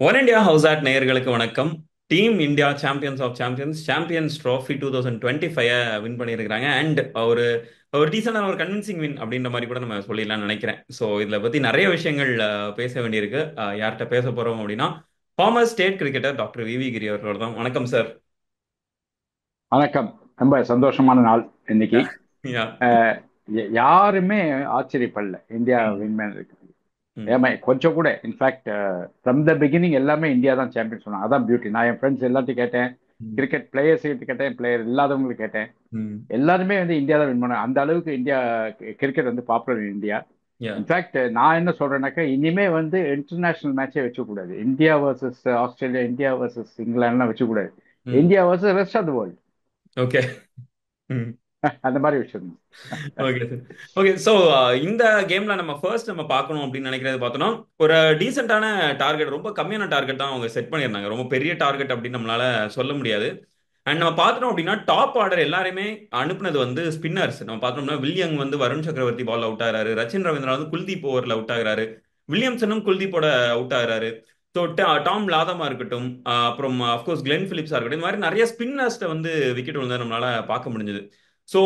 One India house add நேயர்களுக்கு வணக்கம். Team India champions of champions champions trophy 2025 win பண்ணியிருக்கிறாங்க. And ஒரு ஒரு டீசெண்டான ஒரு கன்வின்சிங் வின் அப்படின்ற மாதிரி கூட நம்ம சொல்லிடலாம்னு நினைக்கிறேன். ஸோ இதில் பற்றி நிறைய விஷயங்கள் பேச வேண்டியிருக்கு. யார்கிட்ட பேச போகிறோம் அப்படின்னா ஃபார்மர் ஸ்டேட் கிரிக்கெட்டர் டாக்டர் விவி கிரி அவர்களோட தான். வணக்கம் சார். வணக்கம். ரொம்ப சந்தோஷமான நாள் இன்னைக்கு. யா யா. அஹ், யாருமே ஆச்சரியப்படல இந்தியா ம் வின் இருக்கு. ம் ஏமா கொஞ்சம் கூட இன்ஃபேக்ட் ஃப்ரம் த பிகினிங் எல்லாமே இந்தியா தான் சாம்பியன் சொன்னாங்க. அதான் பியூட்டி. நான் என் ஃப்ரெண்ட்ஸ் எல்லாத்தையும் கேட்டேன், ம் கிரிக்கெட் பிளேயர்ஸ் கிட்ட கேட்டேன், பிளேயர் இல்லாதவங்களுக்கு கேட்டேன். ம். எல்லாருமே வந்து இந்தியா தான் வின் பண்ணாங்க. அந்த அளவுக்கு இந்தியா கிரிக்கெட் வந்து popular in India. Yeah. In fact நான் என்ன சொல்றேன்னாக்கா, இனிமே வந்து இன்டர்நேஷனல் மேட்சே வச்சுக்கூடாது. India versus Australia, India versus இங்கிலாந்துலாம் வச்சுக்கூடாது. ம். India versus rest of the world. Okay. ம். அந்த மாதிரி விஷயம். Okay sir. ஓகே. ஸோ இந்த கேம்ல நம்ம பார்க்கணும் அப்படின்னு நினைக்கிறது பார்த்தோம்னா, ஒரு டீசென்டான டார்கெட், ரொம்ப கம்மியான டார்கெட் தான் அவங்க செட் பண்ணியிருந்தாங்க. ரொம்ப பெரிய டார்கெட் அப்படின்னு நம்மளால சொல்ல முடியாது. அண்ட் நம்ம பார்த்தோம் அப்படின்னா டாப் ஆர்டர் எல்லாருமே அனுப்புனது வந்து ஸ்பின்னர்ஸ். நம்ம பார்த்தோம்னா வில்லியம் வந்து வருண் சக்கரவர்த்தி பால் அவுட் ஆகிறாரு, ரச்சின் ரவீந்திரா வந்து குல்தீப் ஓவரில் அவுட் ஆகுறாரு, வில்லியம்சனும் குல்தீப்போட அவுட் ஆகுறாரு. ஸோ டாம் லாதமா இருக்கட்டும், அப்புறம் அஃப்கோர்ஸ் கிளென் பிலிப்ஸா இருக்கட்டும், இந்த மாதிரி நிறைய ஸ்பின்னர்ஸ்ட வந்து விக்கெட் விழுந்ததை நம்மளால பார்க்க முடிஞ்சது. ஸோ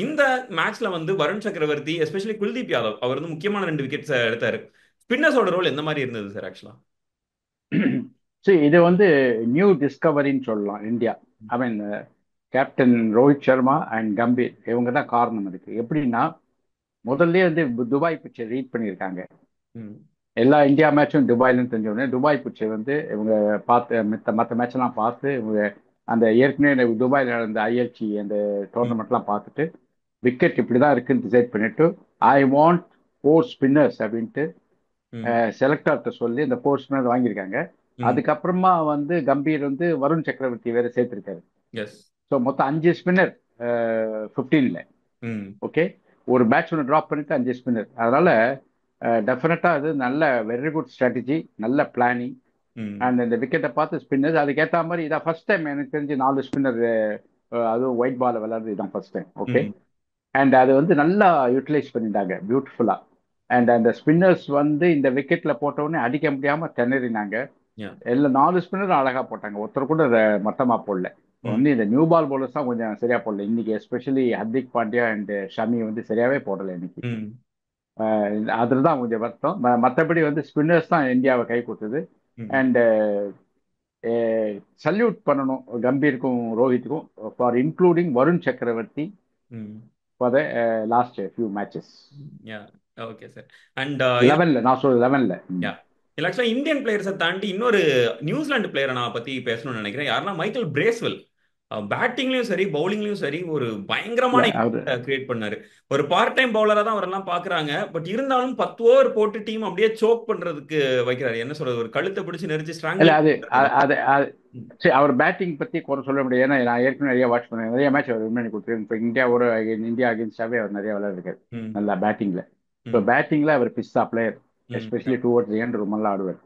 இந்த மேட்ச்ல வந்து வருண் சக்கரவர்த்தி, எஸ்பெஷலி குல்தீப் யாதவ், அவர் வந்து முக்கியமான 2 விக்கெட்ஸ் எடுத்தாரு. ஸ்பின்னர்ஸோட ரோல் எந்த மாதிரி இருந்தது சார் ஆக்சுவலா? சரி, இது வந்து நியூ டிஸ்கவரின்னு சொல்லலாம் India. I mean, captain Rohit Sharma and Gambhir இவங்க தான் காரணம் இருக்கு. எப்படின்னா, முதல்ல வந்து துபாய் பிச்சை ரீட் பண்ணியிருக்காங்க. ம் எல்லா இந்தியா மேட்சும் துபாயிலும் தெரிஞ்ச உடனே துபாய் பிச்சை வந்து இவங்க பார்த்து மற்ற மேட்செல்லாம் பார்த்து இவங்க அந்த ஏற்கனவே துபாயில் நடந்த ஐஎல்சி அந்த ம் டோர்னமெண்ட்லாம் பார்த்துட்டு விக்கெட் இப்படி தான் இருக்குன்னு டிசைட் பண்ணிட்டு ஐ வாண்ட் ஃபோர் ஸ்பின்னர்ஸ் அப்படின்ட்டு ம் செலக்டர்கிட்ட சொல்லி இந்த ஃபோர் ஸ்பின்னர் வாங்கியிருக்காங்க. ம். அதுக்கப்புறமா வந்து கம்பீர் வந்து வருண் சக்கரவர்த்தி வேற சேர்த்திருக்காரு. எஸ். ஸோ மொத்தம் 5 ஸ்பின்னர் 15ல. ம் ஓகே, ஒரு பேட்ச் ஒன்று ட்ராப் பண்ணிட்டு 5 ஸ்பின்னர். அதனால டெஃபினட்டா அது நல்ல வெரி குட் ஸ்ட்ராட்டஜி, நல்ல பிளானிங். ம் அண்ட் இந்த விக்கெட்டை பார்த்து ஸ்பின்னர்ஸ் அதுக்கேற்ற மாதிரி இதான் ஃபர்ஸ்ட் டைம் எனக்கு தெரிஞ்சு 4 ஸ்பின்னர், அதுவும் ஒயிட் பால் விளையாடுறது இதான் ஃபர்ஸ்ட் டைம். ஓகே. ம். அண்ட் அது வந்து நல்லா யூட்டிலைஸ் பண்ணிட்டாங்க பியூட்டிஃபுல்லா. அண்ட் அந்த ஸ்பின்னர்ஸ் வந்து இந்த விக்கெட்ல போட்ட உடனே அடிக்க முடியாம திணறினாங்க. யா. எல்லாம் 4 ஸ்பின்னரும் அழகா போட்டாங்க. ஒருத்தர் கூட அதை மட்டமா போடல. ம் ஒன்லி இந்த நியூ பால் பவுலர்ஸ் தான் கொஞ்சம் சரியா போடல இன்னைக்கு. எஸ்பெஷலி ஹர்திக் பாண்டியா அண்ட் ஷமி வந்து சரியாவே போடல இன்னைக்கு. ம் அதில் தான் கொஞ்சம் வருத்தம். மற்றபடி வந்து ஸ்பின்னர்ஸ் தான் இந்தியாவை கை கொடுத்தது. ம் அண்ட் சல்யூட் பண்ணணும் கம்பீருக்கும் ரோஹித்துக்கும் ஃபார் இன்க்ளூடிங் வருண் சக்கரவர்த்தி ம். For the last few matches. Yeah. Okay sir. And 11ல நான் சொல்றது 11ல. யா. இல்ல ஆக்சுவலா இந்தியன் பிளேயர்ஸை தாண்டி இன்னொரு நியூசிலாந்து பிளேயரை நான் பத்தி பேசணும்னு நினைக்கிறேன். யாருன்னா மைக்கேல் பிரேஸ்வெல். பேட்டிங்லயும் சரி பவுலிங்லயும் சரி ஒரு பயங்கரமான அவர் கிரியேட் பண்ணாரு. ஒரு பார்ட் டைம் பவுலரா தான் அவரெல்லாம் பாக்குறாங்க. பட் இருந்தாலும் 10 ஓவர் போட்டு டீம் அப்படியே சோக் பண்றதுக்கு வைக்கிறாரு. என்ன சொல்றது, ஒரு கழுத்தை பிடிச்சு நெரிச்சு இல்ல ஸ்ட்ராங்கிள். அது அது அது சரி, அவர் பேட்டிங் பத்தி குறை சொல்ல முடியாது. ஏன்னா நான் ஏற்கனவே நிறைய வாட்ச் பண்ணேன், நிறைய மேட்ச் அவர் வின் பண்ணி கொடுத்துருக்கேன். இப்போ இந்தியாவோட இந்தியா அகேன்ஸ்டாவே அவர் நிறைய விளையாடுறாரு ம் நல்லா பேட்டிங்ல. இப்போ ம் பேட்டிங்ல அவர் பிஸ்தா பிளேயர். ம். எஸ்பெஷலி டுவர்ட்ஸ் தி எண்ட் ரொம்ப நல்லா ஆடுவார்.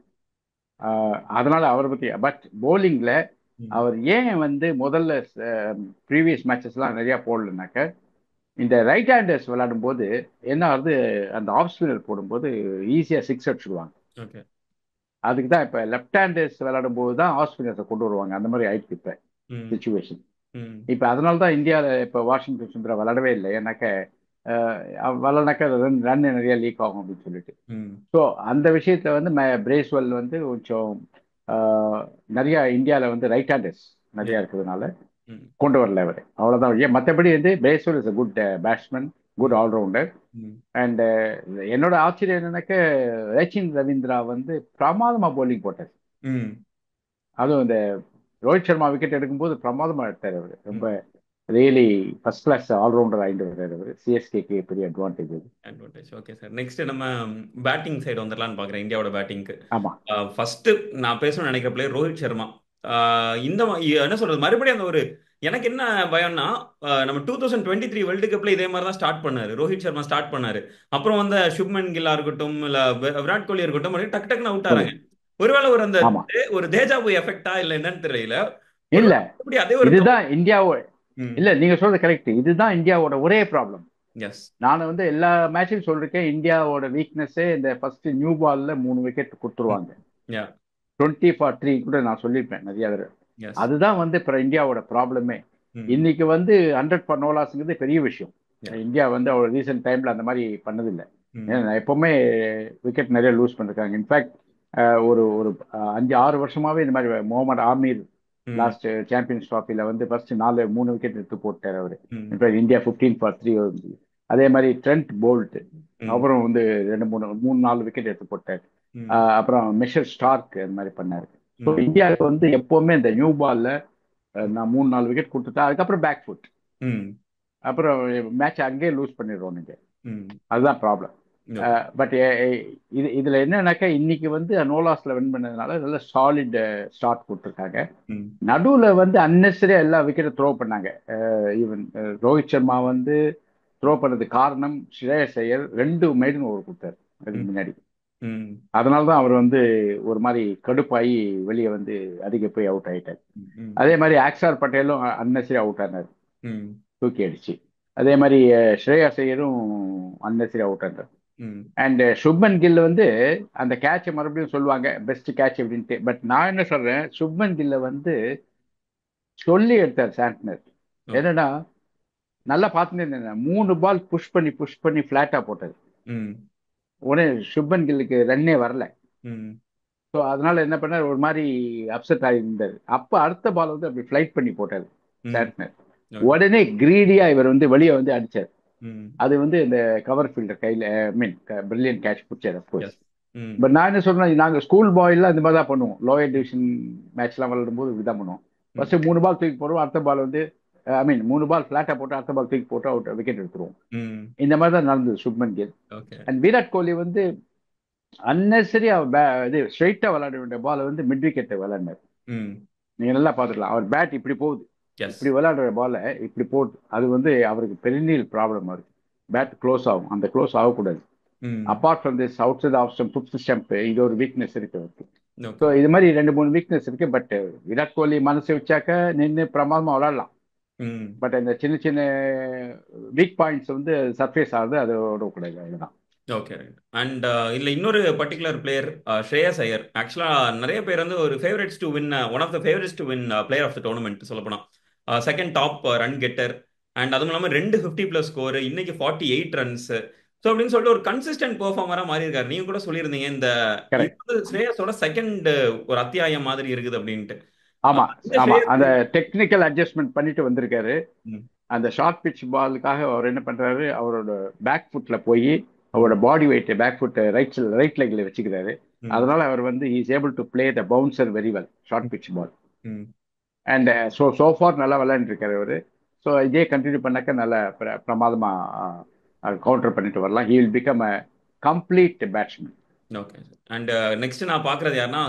அதனால அவரை பத்தி. பட் போலிங்ல ம் அவர் ஏன் வந்து முதல்ல ப்ரீவியஸ் மேட்சஸ்லாம் நிறைய போடலனாக்க, இந்த ரைட் ஹேண்டர்ஸ் விளையாடும் போது என்ன ஆகுது, அந்த ஆஃப் ஸ்பின்னர் போடும்போது ஈஸியா சிக்ஸ் அடிச்சுடுவாங்க. ஓகே. அதுக்கு தான் இப்போ லெஃப்ட் ஹேண்டர்ஸ் விளையாடும் போது தான் ஆஃப் ஸ்பின்னர்ஸை கொண்டு வருவாங்க. அந்த மாதிரி ஆயிடுச்சு இப்போ ம் சுச்சுவேஷன். ம் இப்போ அதனால தான் இந்தியாவில் இப்போ வாஷிங்டன் சுந்தரா விளையாடவே இல்லை. ஏன்னாக்க விளையாடாக்க ரன் ரன் நிறைய லீக் ஆகும் அப்படின்னு சொல்லிட்டு. ம் ஸோ அந்த விஷயத்துல வந்து பிரேஸ்வெல் வந்து கொஞ்சம் அஹ், நிறைய இந்தியாவில் வந்து ரைட் ஹேண்டர்ஸ் நிறைய இருக்கிறதுனால ம் கொண்டு வரல அவர். அவ்வளோதான். ஏன் மற்றபடி வந்து Bracewell is a good batsman, good ம் ஆல்ரவுண்டர். ம் அண்ட் என்னோட ஆச்சரியம் என்னன்னாக்க, ரச்சின் ரவீந்திரா வந்து பிரமாதமா bowling போட்டார். ம் அதுவும் இந்த ரோஹித் சர்மா விக்கெட் எடுக்கும்போது பிரமாதமா எடுத்தார் அவர். ம். ரொம்ப ரியலி ஃபர்ஸ்ட் கிளாஸ் ஆல்ரவுண்டர் ஆகிட்டு வர்றாரு அவர். சிஎஸ்கேக்கு பெரிய அட்வான்டேஜ் அது. அட்வான்டேஜ். Okay sir. நெக்ஸ்ட் நம்ம பேட்டிங் சைடு வந்துடலாம்னு பார்க்குறேன், இந்தியாவோட பேட்டிங்க்கு. ஆமா. ஃபர்ஸ்ட் நான் பேசணும்னு நினைக்கிற பிளேயர் ரோஹித் சர்மா. என்ன சொல்றது, மறுபடியும் அந்த ஒரு எனக்கு என்ன பயம்னா, நம்ம 2023 வேர்ல்டு கப்ல இதே மாதிரி தான் ஸ்டார்ட் பண்ணாரு ரோஹித் சர்மா, ஸ்டார்ட் பண்ணாரு. அப்புறம் வந்து சுப்மன் கில்லா இருக்கட்டும், இல்ல விராட் கோலி இருக்கட்டும், அப்படியே டக்கு டக்குன்னு அவுட் ஆறாங்க. சொல்லுங்க. ஒருவேளை ஒரு அந்த ஆமா. ஒரு தேஜாபு எஃபெக்டா இல்ல என்னன்னு தெரியல. இல்ல, ஒருவேளை மறுபடியும் அதே ஒரு இதுதான் இந்தியாவோட. ம். இல்ல, நீங்க சொல்றது கரெக்ட். இதுதான் இந்தியாவோட ஒரே ப்ராப்ளம். எஸ். நான் வந்து எல்லா மேட்சும் சொல்லிருக்கேன், இந்தியாவோட வீக்னஸே இந்த ஃபர்ஸ்ட் நியூ பால்ல 3 விக்கெட் ம். கொடுத்துருவாங்க. யா. 20 for 3 கூட நான் சொல்லியிருப்பேன் நிறைய தடவை. எஸ். அதுதான் வந்து இப்போ இந்தியாவோட ப்ராப்ளமே. ம். இன்னைக்கு வந்து 100 for no lossங்கிறது பெரிய விஷயம். யா. இந்தியா வந்து அவர் ரீசெண்ட் டைம்ல அந்த மாதிரி பண்ணதில்லை. ஏன்னா ம். நான் எப்பவுமே விக்கெட் நிறைய லூஸ் பண்ணிருக்காங்க. இன்ஃபேக்ட் ஒரு ஒரு 5-6 வருஷமாவே இந்த மாதிரி முகமது ஆமீர் ம். லாஸ்ட் சாம்பியன்ஸ் ட்ராஃபில வந்து ஃபர்ஸ்ட் 3 விக்கெட் எடுத்து போட்டார் அவரு. ம். இன்ஃபேக்ட் இந்தியா 15 for 3 வந்து. அதே மாதிரி ட்ரெண்ட் போல்ட் ம். அப்புறம் வந்து 2 3 4 விக்கெட் எடுத்து போட்டார். ம். அப்புறம் மிஷல் ஸ்டார்க் அந்த மாதிரி பண்ணாரு. ஸோ ம். இந்தியாவுக்கு வந்து எப்பவுமே இந்த நியூ பால்ல நான் 3 4 விக்கெட் கொடுத்துட்டா அதுக்கப்புறம் பேக் ஃபுட், ம். அப்புறம் மேட்ச் அங்கேயே லூஸ் பண்ணிடுறோம் நீங்க. ம். அதுதான் ப்ராப்ளம். ஓகே. பட் இதுல என்னன்னாக்கா இன்னைக்கு வந்து நோலாஸ்ல வின் பண்ணதுனால நல்ல சாலிட் ஸ்டார்ட் கொடுத்துருக்காங்க. ம். நடுவுல வந்து அன்னெசரியா எல்லா விக்கெட்டும் த்ரோ பண்ணாங்க. ஈவன் ரோஹித் சர்மா வந்து த்ரோ பண்ணது காரணம் ஸ்ரேயஸ் ஐயர் 2 மெய்டன் ஓவர் கொடுத்தாரு அதுக்கு ம். முன்னாடி. ம். அதனால தான் அவர் வந்து ஒரு மாதிரி கடுப்பாகி வெளியே வந்து அதிக போய் அவுட் ஆயிட்டார். ம். அதே மாதிரி அக்ஷர் பட்டேலும் அன்னெசரி அவுட் ஆனார், ம். தூக்கி அடிச்சு. அதே மாதிரி ஸ்ரேயஸ் ஐயரும் அன்னெசரி அவுட் ஆனார். ம். அண்ட் சுப்மன் கில் வந்து அந்த கேட்சை மறுபடியும் சொல்லுவாங்க பெஸ்ட் கேட்ச் அப்படின்ட்டு. பட் நான் என்ன சொல்றேன், சுப்மன் கில்ல வந்து சொல்லி எடுத்தார் சாண்ட்னர். ஓகே. என்னன்னா நல்லா பார்த்துட்டு இருந்தேன், 3 பால் புஷ் பண்ணி ஃபிளாட்டா போட்டாரு. ம். உடனே சுப்மன் கில்லுக்கு ரன்னே வரல. ம். ஸோ அதனால என்ன பண்ணார், ஒரு மாதிரி அப்செட் ஆகி இருந்தார். அப்போ அடுத்த பால் வந்து அப்படி ஃபிளைட் பண்ணி போட்டார் ம். சாண்ட்னர். ஓகே. உடனே கிரீடியா இவர் வந்து வெளியே வந்து அடிச்சார். ம். அது வந்து இந்த கவர் ஃபீல்டர் கையில் மீன் பிரில்லியன் கேட்ச் பிடிச்சார் அப்கோர்ஸ். எஸ். ம். பட் நான் என்ன சொல்றேன், நாங்கள் ஸ்கூல் பாய்லாம் இந்த மாதிரி தான் பண்ணுவோம். லோயர் டிவிஷன் மேட்ச்லாம் விளையாடும் போது இப்படிதான் பண்ணுவோம். ம். ஃபர்ஸ்ட் 3 பால் தூக்கி போடுவோம், அடுத்த பால் வந்து ஐ மீன் 3 பால் ஃபிளாட்டா போட்டு அடுத்த பால் தூக்கி போட்டு அவுட் விக்கெட் எடுத்துருவோம். ம். இந்த மாதிரி தான் நடந்தது சுப்மன் கில். ஓகே. அண்ட் விராட் கோலி வந்து அன்னெசரி இது ஸ்ட்ரைட்டா விளையாட வேண்டிய பால் வந்து மிட் விக்கெட்டை விளையாடினார். ம். நீங்க நல்லா பார்த்துக்கலாம், அவர் பேட் இப்படி போகுது, எஸ். இப்படி விளையாடுற பால இப்படி போகுது. அது வந்து அவருக்கு பெரினியல் ப்ராப்ளம் இருக்கு. பேட் க்ளோஸ் ஆகும், அந்த க்ளோஸ் ஆகக்கூடாது. ம். Apart from this outside of stump, fifth stump, இது ஒரு வீக்னஸ் இருக்கு அவருக்கு. So okay. இது மாதிரி 2 3 வீக்னஸ் இருக்கு. பட் விராட் கோலி மனசு வச்சாக்க நின்று பிரமாதமா விளையாடலாம். ம். பட் அந்த சின்ன சின்ன வீக் பாயிண்ட்ஸ் வந்து சர்ஃபேஸ் ஆகுது, அது விடக்கூடாது. அதுதான். ஓகே. அண்ட் இதுல இன்னொரு பர்டிகுலர் பிளேயர் ஸ்ரேயஸ் ஐயர். ஆக்சுவலா நிறைய பேர் வந்து ஒரு favourites to win, one of the favourites to win player of the tournament சொல்ல போனா. Second top run getter. And அதுவும் இல்லாமல் 2 50+ ஸ்கோர், இன்னைக்கு 48 ரன்ஸ். ஸோ அப்படின்னு சொல்லிட்டு ஒரு கன்சிஸ்டன்ட் பெர்ஃபார்மரா மாறி இருக்காரு. நீங்க கூட சொல்லியிருந்தீங்க இந்த இது கரெக்ட். வந்து ஸ்ரேயஸோட செகண்ட் ஒரு அத்தியாயம் மாதிரி இருக்குது அப்படின்ட்டு. ஆமா, இந்த ஆமா, ஸ்ரேயஸ். அந்த டெக்னிக்கல் அட்ஜஸ்ட்மெண்ட் பண்ணிட்டு வந்திருக்காரு. ம். அந்த ஷார்ட் பிட்ச் பாலுக்காக அவர் என்ன பண்றாரு, அவரோட பேக் ஃபுட்ல போய் அவரோட body weight back foot right லெக்ல வச்சுக்கிறாரு. ம். அதனால அவர் வந்து is able to play the bouncer very well, short pitch ball. ம். அண்ட் சோஃபார் நல்லா விளையாண்டுருக்காரு அவரு. ஸோ இதே கண்டினியூ பண்ணாக்க நல்ல பிரமாதமா கவுண்டர் பண்ணிட்டு வரலாம். He will become a complete batsman. Okay. And next நான் பார்க்கறது யாருன்னா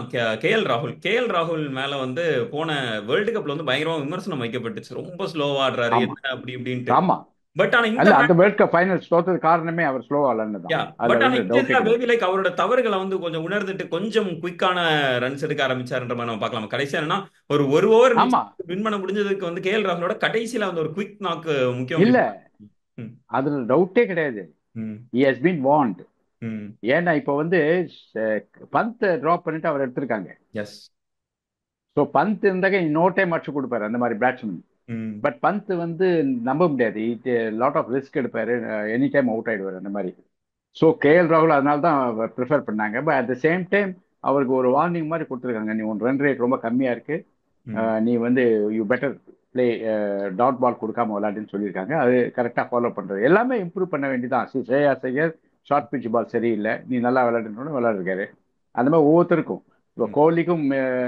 கேஎல் ராகுல். கேஎல் ராகுல் மேல வந்து போன வேர்ல்டு கப்ல வந்து பயங்கரமா விமர்சனம் வைக்கப்பட்டுச்சு. ரொம்ப ஸ்லோவா ஆடுறாரு ஆமா, என்ன அப்படி இப்படின்ட்டு. ஆமா. பட் ஆனா இந்த அல்ல, அந்த வேர்ல்ட் கப் ஃபைனல்ஸ் தோத்தது காரணமே அவர் ஸ்லோவா விளையாடுனது யா, தான். அதுல பட் ஆனா வந்து இந்த டவுட்டே இதுல கிடையாது. பேபி லைக் அவரோட தவறுகளை வந்து கொஞ்சம் உணர்ந்துட்டு கொஞ்சம் குயிக்கான ரன்ஸ் எடுக்க ஆரம்பிச்சாருன்ற மாதிரி நம்ம பார்க்கலாம். கடைசியா என்னன்னா ஒரு ஓவர் ஆமா, வின் பண்ண முடிஞ்சதுக்கு வந்து கேஎல் ராகுலோட கடைசியில வந்து ஒரு குயிக் நாக் முக்கியம் இல்ல, அப்படின்னு. ம். அதுல டவுட்டே கிடையாது. ம். He has been warned. ம். ஏன்னா இப்போ வந்து பந்த் டிராப் பண்ணிட்டு அவர் எடுத்திருக்காங்க. எஸ். ஸோ பந்த் இருந்தாக்க நோ டைம் அடிச்சு கொடுப்பாரு அந்த மாதிரி பேட்ஸ்மேன். ம். பட் பந்த் வந்து நம்ப முடியாது, இட் லாட் ஆஃப் ரிஸ்க் எடுப்பாரு, எனி டைம் அவுட் ஆயிடுவார் அந்த மாதிரி. ஸோ கேஎல் ராகுல் அதனால தான் ப்ரிஃபர் பண்ணாங்க. But at the same time அவருக்கு ஒரு வார்னிங் மாதிரி கொடுத்துருக்காங்க, நீ உன் ரன் ரேட் ரொம்ப கம்மியா இருக்கு, ம். நீ வந்து you better play dot ball கொடுக்காம விளையாடுன்னு சொல்லியிருக்காங்க. அது கரெக்டாக ஃபாலோ பண்றது, எல்லாமே இம்ப்ரூவ் பண்ண வேண்டியதான். ஸ்ரேயா ஐயர் ஷார்ட் பிட்ச் பால் சரியில்லை, நீ நல்லா விளையாடுன்னு விளையாடுருக்காரு. அந்த மாதிரி ஒவ்வொருத்தருக்கும், இப்போ ம். கோலிக்கும்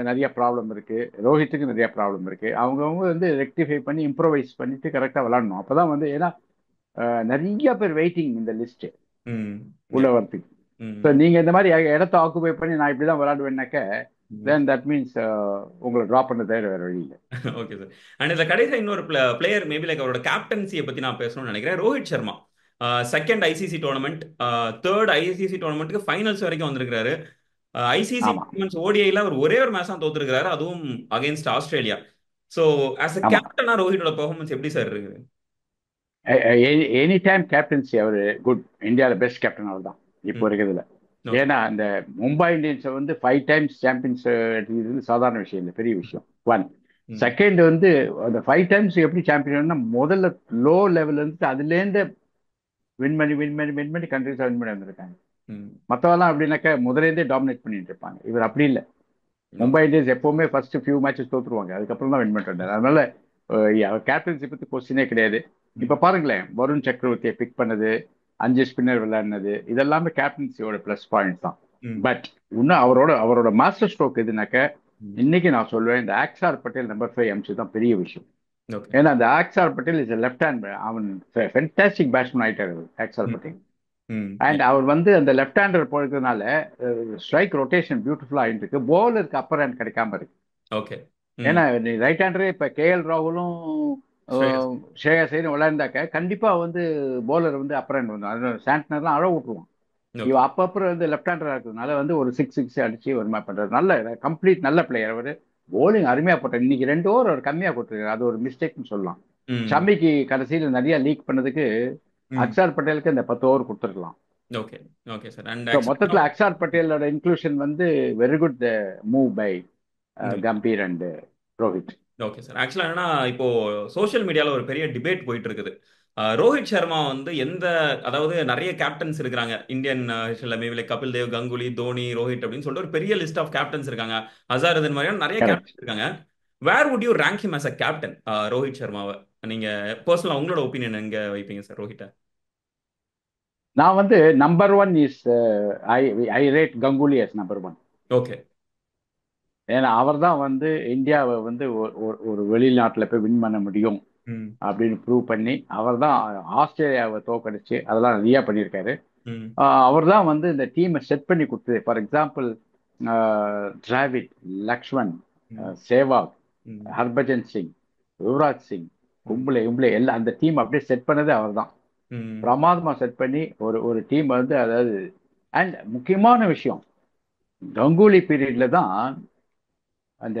நிறைய ப்ராப்ளம் இருக்கு, ரோஹித்துக்கும் நிறைய ப்ராப்ளம் இருக்கு. அவங்கவுங்க வந்து ரெக்டிஃபை பண்ணி இம்ப்ரோவைஸ் பண்ணிட்டு கரெக்டாக விளையாடணும். அப்பதான் வந்து, ஏன்னா நிறைய பேர் வெயிட்டிங் இந்த லிஸ்ட் ம். உள்ள யா. வரதுக்கு. ம். ஸோ நீங்க இந்த மாதிரி இடத்த ஆக்குபை பண்ணி நான் இப்படி தான் விளையாடுவேன்னாக்க, ம். தென் தட் மீன்ஸ் உங்களை ட்ராப் பண்ண தவிர வேற வழி இல்லை. Okay sir. அண்ட் இந்த கடைசியா இன்னொரு பிளேயர் மேபி லைக் அவரோட கேப்டன்சியை பத்தி நான் பேசணும்னு நினைக்கிறேன். Rohit Sharma. Second ICC tournament, third ICC டோர்னமெண்ட்டுக்கு ஃபைனல்ஸ் வரைக்கும் வந்திருக்காரு. ஐசிசி ஆமா, டோர்னமெண்ட்ஸ் ஓடிஐல அவர் ஒரே ஒரு மேட்ச் தான் தோத்துருக்காரு, அதுவும் against Australia. So as a ஆமா. கேப்டனா ரோஹிட்டோட பெர்ஃபார்மன்ஸ் எப்படி சார் இருக்குது? எனி டைம் கேப்டன்சி அவர் குட். இந்தியாவில் பெஸ்ட் கேப்டன் அவர் தான் இப்போ ம். இருக்கிறதுல. ஓகே. ஏன்னா அந்த மும்பை இந்தியன்ஸை வந்து 5 டைம்ஸ் சாம்பியன்ஸ் எடுக்கிறது சாதாரண விஷயம் இல்லை, பெரிய விஷயம். ஒன். ம். செகண்ட் வந்து அந்த 5 டைம்ஸ் எப்படி சாம்பியன்னா முதல்ல லோ லெவல்ல இருந்து அதுலேருந்து வின் பண்ணி கண்ட்ரிஸாக வின் பண்ணி வந்திருக்காங்க. ம். மற்றவெல்லாம் அப்படின்னாக்கா முதலேருந்தே டாமினேட் பண்ணிட்டு இருப்பாங்க. இவர் அப்படி இல்லை. மும்பை ஓகே. இந்தியன்ஸ் எப்பவுமே ஃபர்ஸ்ட் ஃபியூ மேட்சஸ் தோத்துருவாங்க, அதுக்கப்புறம் தான் வின் பண்ணிட்டு வந்தாரு. அதனால அவர் கேப்டன்சி பத்தி கொஸ்டினே கிடையாது. ம். இப்ப பாருங்களேன், வருண் சக்கரவர்த்தியை பிக் பண்ணது, 5 ஸ்பின்னர் விளையாடினது, இதெல்லாமே கேப்டன்சியோட ப்ளஸ் பாயிண்ட் தான். ம். பட் இன்னும் அவரோட மாஸ்டர் ஸ்ட்ரோக் எதுனாக்க, ம். இன்னைக்கு நான் சொல்லுவேன் இந்த ஆக்ஸார் பட்டேல் நம்பர் 5 அம்சம் தான் பெரிய விஷயம். ஓகே. ஏன்னா அந்த ஆக்ஸார் பட்டேல் இஸ் லெஃப்ட் ஹேண்ட், அவன் ஃபென்டாஸ்டிக் பேட்ஸ்மேன் ஆயிட்டாரு ஆக்ஸார் ம். பட்டேல். ம். அண்ட் அவர் வந்து அந்த லெஃப்ட் ஹேண்டர் போகிறதுனால ஸ்ட்ரைக் ரொட்டேஷன் பியூட்டிஃபுல்லா ஆயிட்டு இருக்கு. போலருக்கு அப்பர் ஹேண்ட் கிடைக்காம இருக்கு. ஓகே. ம். ஏன்னா நீ ரைட் ஹேண்டரே இப்ப கேஎல் ராகுலும் ஸ்ரேயஸ். ஸ்ரேயஸ் ஐயரும் விளையாண்டாக்க கண்டிப்பா வந்து போலர் வந்து அப்பர் ஹேண்ட் வந்து அது சாண்ட்னர்லாம் அழ விட்டுருவான். ஓகே. இவன் அப்பப்பறம் வந்து லெஃப்ட் ஹேண்டரா இருக்கிறதுனால வந்து ஒரு சிக்ஸ் சிக்ஸ் அடிச்சு ஒரு மாதிரி பண்றாரு. நல்ல கம்ப்ளீட் நல்ல பிளேயர் அவர். போலிங் அருமையா போட்டார். இன்னைக்கு 2 ஓவர் அவர் கம்மியா கொடுத்துருக்காரு, அது ஒரு மிஸ்டேக்னு சொல்லலாம். ம். ஷமிக்கு கடைசியில் நிறைய லீக் பண்ணதுக்கு ம். அக்ஷர் பட்டேலுக்கு இந்த 10 ஓவர் கொடுத்துருக்கலாம். Okay. Okay sir. And so மொத்தத்தில் அக்ஷர் பட்டேலோட இன்க்ளூஷன் வந்து very good move by Gambhir and Rohit. Okay sir. ஆக்சுவலா என்னன்னா இப்போ சோஷியல் மீடியால ஒரு பெரிய டிபேட் போயிட்டு இருக்குது. ரோஹித் சர்மா வந்து அதாவது நிறைய கேப்டன்ஸ் இருக்காங்க இந்தியன் ஹிஸ்டரியில், மேபி லைக் கபில் தேவ், கங்குலி, தோனி, ரோஹித் அப்படின்னு சொல்லிட்டு ஒரு பெரிய லிஸ்ட் ஆஃப் கேப்டன்ஸ் இருக்காங்க. ஹசாரதன் மாதிரியான நிறைய கரெக்ட். கேப்டன்ஸ் இருக்காங்க. Where would you rank him as a captain? Rohit சர்மாவை நீங்க பர்சனலா உங்களோட ஒப்பீனியன் எங்க வைப்பீங்க சார் ரோஹித்தை? நான் வந்து number one is I I rate Ganguly as number one. Okay. ஏன்னா அவர் தான் வந்து இந்தியாவை வந்து ஒரு வெளிநாட்டில் போய் வின் பண்ண முடியும் ம். அப்படின்னு ப்ரூவ் பண்ணி அவர் தான் ஆஸ்திரேலியாவை தோக்கடிச்சு அதெல்லாம் நிறையா பண்ணியிருக்காரு. ம். அவர் தான் வந்து இந்த டீமை செட் பண்ணி கொடுத்தது. ஃபார் எக்ஸாம்பிள் டிராவிட், லக்ஷ்மன், ம். சேவாக், ம். ஹர்பஜன் சிங், யுவராஜ் சிங், ம். கும்ப்ளே எல்லாம் அந்த டீம் அப்படியே செட் பண்ணதே அவர் தான். ம். பிரமாதமா செட் பண்ணி ஒரு ஒரு டீம் வந்து அதாவது. அண்ட் முக்கியமான விஷயம், கங்குலி பீரியட்ல தான் அந்த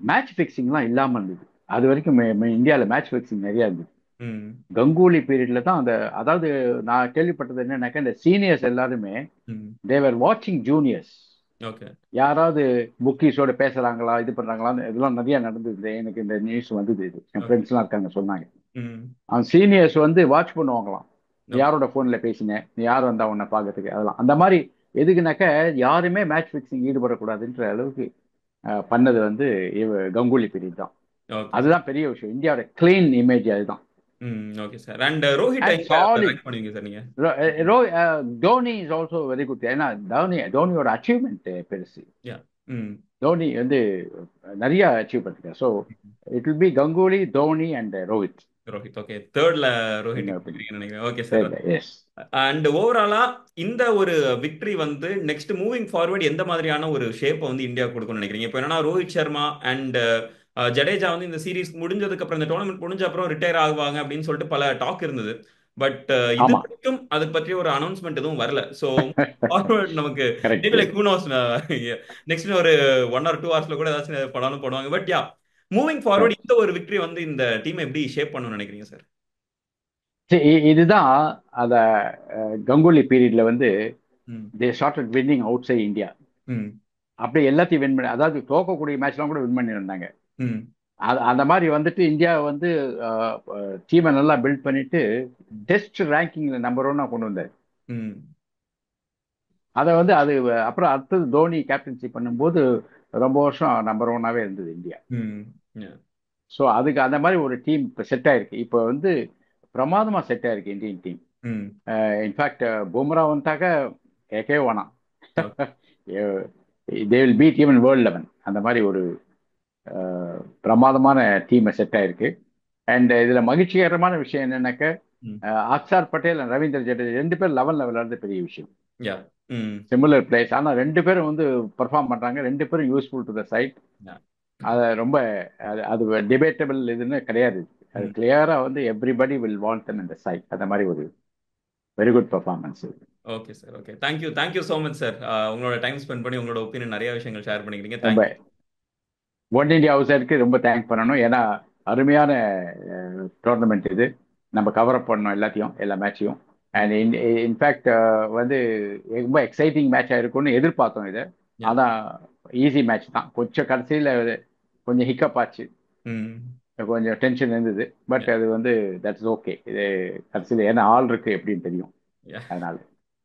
மேட்ச் ஃபிக்சிங்லாம் இல்லாமல் இருந்தது. அது வரைக்கும் இந்தியாவில் மேட்ச் ஃபிக்சிங் நிறைய இருந்தது. ம். கங்குலி பீரியட்ல தான் அந்த அதாவது நான் கேள்விப்பட்டது என்னன்னாக்கா இந்த சீனியர்ஸ் எல்லாருமே ம். தேவர் வாட்சிங் ஜூனியர்ஸ். ஓகே. யாராவது புக்கீஸோட பேசுறாங்களா இது பண்றாங்களான்னு இதெல்லாம் நிறைய நடந்தது. எனக்கு இந்த நியூஸ் வந்தது, இது என் ஓகே. ஃப்ரெண்ட்ஸ்லாம் இருக்காங்க சொன்னாங்க. ம். அவன் சீனியர்ஸ் வந்து வாட்ச் பண்ணுவாங்களாம். நீ ஓகே. யாரோட ஃபோன்ல பேசின, நீ யார் வந்தா உன்னை பார்க்கறதுக்கு, அதெல்லாம் அந்த மாதிரி. எதுக்குனாக்க யாருமே மேட்ச் ஃபிக்சிங் ஈடுபடக்கூடாதுன்ற அளவுக்கு பண்ணது வந்து கங்குலி பீரியட் தான். Okay sir. அதுதான் பெரிய விஷயம். இந்தியாவோட கிளீன் இமேஜ் அதுதான். ம். Okay sir. And Rohit and எங்க சாலிட். ரேங்க் பண்ணுவீங்க சார் நீங்க? Dhoni is also very good. ஏன்னா தோனியோட அச்சீவ்மெண்ட் பெருசு. யா. ம். தோனி வந்து நிறைய அச்சீவ் பண்ணிருக்காரு. So it will be Ganguly, Dhoni and Rohit. Rohit. Okay. தேர்ட்ல ரோஹித் என்ன ஒப்பீனியன்? இருக்கிறீங்கன்னு நினைக்கிறேன். Okay sir. எஸ். அண்ட் ஓவராலா இந்த ஒரு விக்டரி வந்து நெக்ஸ்ட் மூவிங் ஃபார்வர்ட் எந்த மாதிரியான ஒரு ஷேப்பை வந்து இந்தியா கொடுக்கணும்னு நினைக்கிறீங்க? இப்போ என்னன்னா ரோஹித் சர்மா அண்ட் ஜடேஜா வந்து இந்த சீரிஸ் முடிஞ்சதுக்கு அப்புறம், இந்த டோர்னமெண்ட் முடிஞ்ச அப்புறம் ரிட்டையர் ஆகுவாங்க அப்படின்னு சொல்லிட்டு பல டாக் இருந்தது. பட் இது ஆமா. வரைக்கும் அது பற்றி ஒரு அனௌன்ஸ்மெண்ட் எதுவும் வரல. ஸோ ஃபார்வர்ட் நமக்கு correct. Maybe like who knows, next ஒரு 1 or 2 hours கூட ஏதாச்சும் படாலும் போடுவாங்க. பட் யா, மூவிங் ஃபார்வர்ட் இந்த ஒரு விக்டரி வந்து இந்த டீமை எப்படி ஷேப் பண்ணணும்னு நினைக்கிறீங்க சார்? இதுதான் அத கங்குலி பீரியட்ல வந்து ம். They started winning outside India. ம். அப்படியே எல்லாத்தையும் வின் பண்ணி, அதாவது தோக்கக்கூடிய மேட்ச்லாம் கூட வின் பண்ணியிருந்தாங்க. ம். அந்த மாதிரி வந்துட்டு இந்தியா வந்து டீமை நல்லா பில்ட் பண்ணிட்டு ம். டெஸ்ட் ரேங்கிங்ல நம்பர் ஒன்னா கொண்டு வந்தார். ம். அதை வந்து அது அப்புறம் அடுத்தது தோனி கேப்டன்சி பண்ணும்போது ரொம்ப வருஷம் நம்பர் ஒன்னாவே இருந்தது இந்தியா. ம். Yeah. ஸோ அதுக்கு அந்த மாதிரி ஒரு டீம் இப்போ செட் ஆயிருக்கு. இப்போ வந்து பிரமாதமா செட் ஆயிருக்கு இந்தியன் டீம். ம். இன்ஃபேக்ட் பும்ரா வந்துட்டாக்க கேட்கவே வேணாம். Okay. They will beat even world eleven. அந்த மாதிரி ஒரு பிரமாதமான டீமை செட் ஆயிருக்கு. அண்ட் இதுல மகிழ்ச்சிகரமான விஷயம் என்னன்னாக்க ம். அக்ஷர் பட்டேல் அண்ட் ரவீந்திர ஜடேஜா 2 பேர் 11 விளையாடுறது பெரிய விஷயம். Yeah. ம். சிமிலர் பிளேஸ், ஆனால் 2 பேரும் வந்து பெர்ஃபார்ம் பண்றாங்க. 2 பேரும் useful to the side. Yeah. அது ரொம்ப அது டிபேட்டபிள் இதுன்னு கிடையாது. அது ம். கிளியரா வந்து everybody will want them in the side. அந்த மாதிரி ஒரு very good performance. Okay sir. Okay. Thank you. Thank you so much sir. உங்களோட டைம் ஸ்பெண்ட் பண்ணி உங்களோட ஒப்பீனியன் நிறைய விஷயங்கள் ஷேர் பண்ணிக்கிறீங்க. ரொம்ப தேங்க்யூ. ஒன் இண்டியா ஹவுஸருக்கு ரொம்ப தேங்க் பண்ணணும். ஏன்னா அருமையான டோர்னமெண்ட் இது. நம்ம கவர் அப் பண்ணோம் எல்லாத்தையும், எல்லா மேட்சையும். ம். அண்ட் இன்ஃபேக்ட் வந்து ரொம்ப எக்ஸைட்டிங் மேட்சாக இருக்கும்னு எதிர்பார்த்தோம் இதை. யா. அதான் ஈஸி மேட்ச் தான். கொஞ்சம் கடைசியில் கொஞ்சம் ஹிக்கப் ஆச்சு, ம். கொஞ்சம் டென்ஷன் இருந்தது. But yeah. அது வந்து தட்ஸ் ஓகே. இது கடைசியில் ஏன்னா ஆள் இருக்கு எப்படின்னு தெரியும். யா. அதனால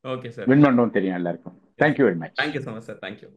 ஓகே சார். வின் பண்ணவும் தெரியும் எல்லாருக்கும். Yes. Thank you very much. Thank you so much sir. Thank you.